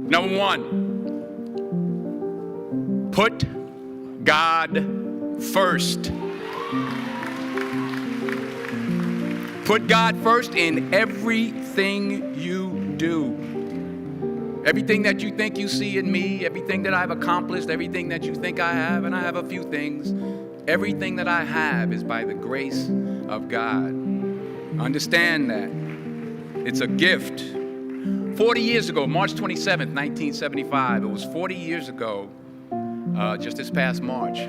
Number one, put God first. Put God first in everything you do. Everything that you think you see in me, everything that I've accomplished, everything that you think I have, and I have a few things, everything that I have is by the grace of God. Understand that. It's a gift. 40 years ago, March 27th, 1975, it was 40 years ago, just this past March,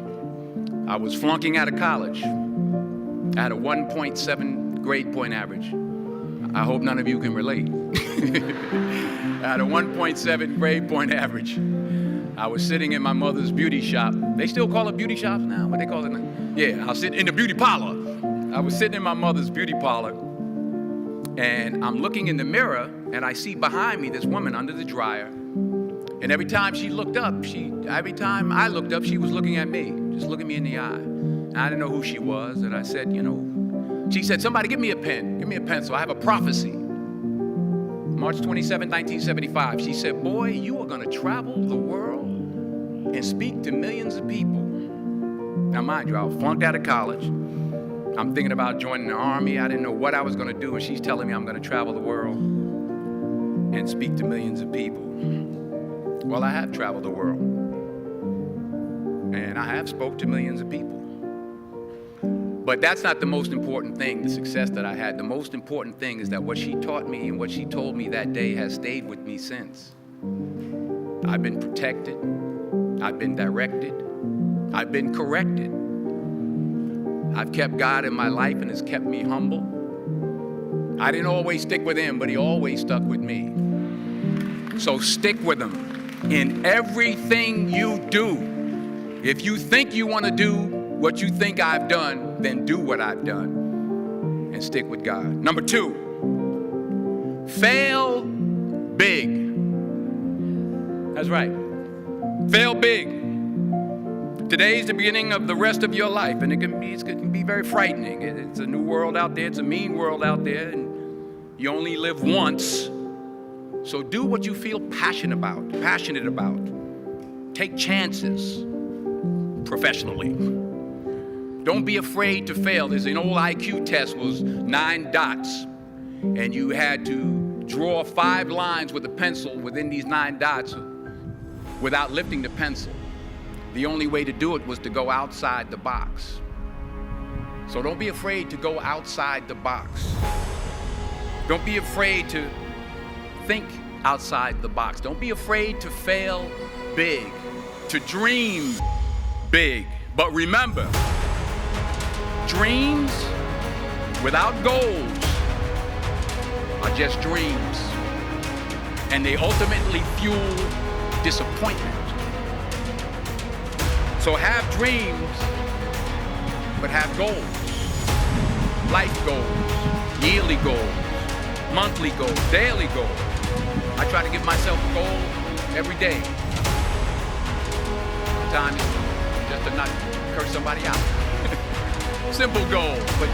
I was flunking out of college. I had a 1.7 grade point average. I hope none of you can relate. I had a 1.7 grade point average. I was sitting in my mother's beauty shop. They still call it beauty shops now? What they call it now? Yeah, I was sitting in the beauty parlor. I was sitting in my mother's beauty parlor, and I'm looking in the mirror, and I see behind me this woman under the dryer. And every time she looked up, every time I looked up, she was looking at me, just looking me in the eye. And I didn't know who she was, and I said, she said, somebody give me a pen. Give me a pencil. I have a prophecy. March 27, 1975. She said, boy, you are going to travel the world and speak to millions of people. Now, mind you, I was flunked out of college. I'm thinking about joining the army. I didn't know what I was going to do, and she's telling me I'm going to travel the world and speak to millions of people. Well, I have traveled the world, and I have spoke to millions of people. But that's not the most important thing, the success that I had. The most important thing is that what she taught me and what she told me that day has stayed with me since. I've been protected. I've been directed. I've been corrected. I've kept God in my life, and it's kept me humble. I didn't always stick with him, but he always stuck with me. So stick with him in everything you do. If you think you want to do what you think I've done, then do what I've done and stick with God. Number two, fail big. That's right. Fail big. Today's the beginning of the rest of your life, and it can be very frightening. It's a new world out there. It's a mean world out there, and you only live once. So do what you feel passionate about. Take chances professionally. Don't be afraid to fail. There's an old IQ test, was 9 dots, and you had to draw 5 lines with a pencil within these 9 dots without lifting the pencil. The only way to do it was to go outside the box. So don't be afraid to go outside the box. Don't be afraid to think outside the box. Don't be afraid to fail big, to dream big. But remember, dreams without goals are just dreams, and they ultimately fuel disappointment. So have dreams, but have goals. Life goals, yearly goals, monthly goals, daily goals. I try to give myself a goal every day. Sometimes just to not curse somebody out. Simple goals, but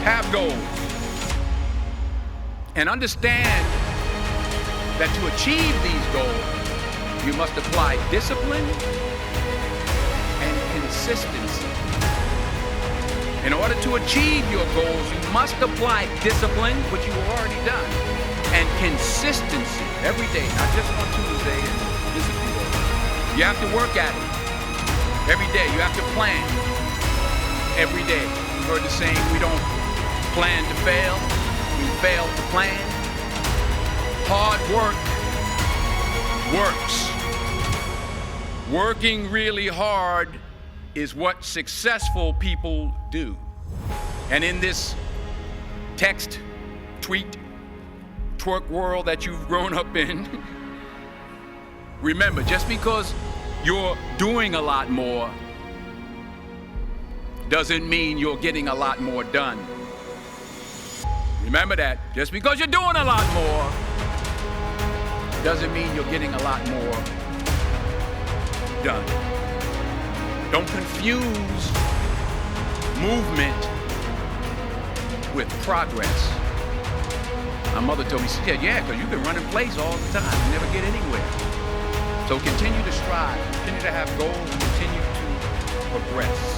have goals. And understand that to achieve these goals, you must apply discipline and consistency. In order to achieve your goals, you must apply discipline, which you have already done, and consistency every day, not just on Tuesday and just a few days. You have to work at it every day. You have to plan every day. You've heard the saying, we don't plan to fail, we fail to plan. Hard work works. Working really hard is what successful people do. And in this text, tweet, twerk world that you've grown up in, remember, just because you're doing a lot more doesn't mean you're getting a lot more done. Remember that. Just because you're doing a lot more doesn't mean you're getting a lot more done. Don't confuse movement with progress. My mother told me, she said, yeah, because you can run in place all the time and never get anywhere. So continue to strive, continue to have goals, and continue to progress.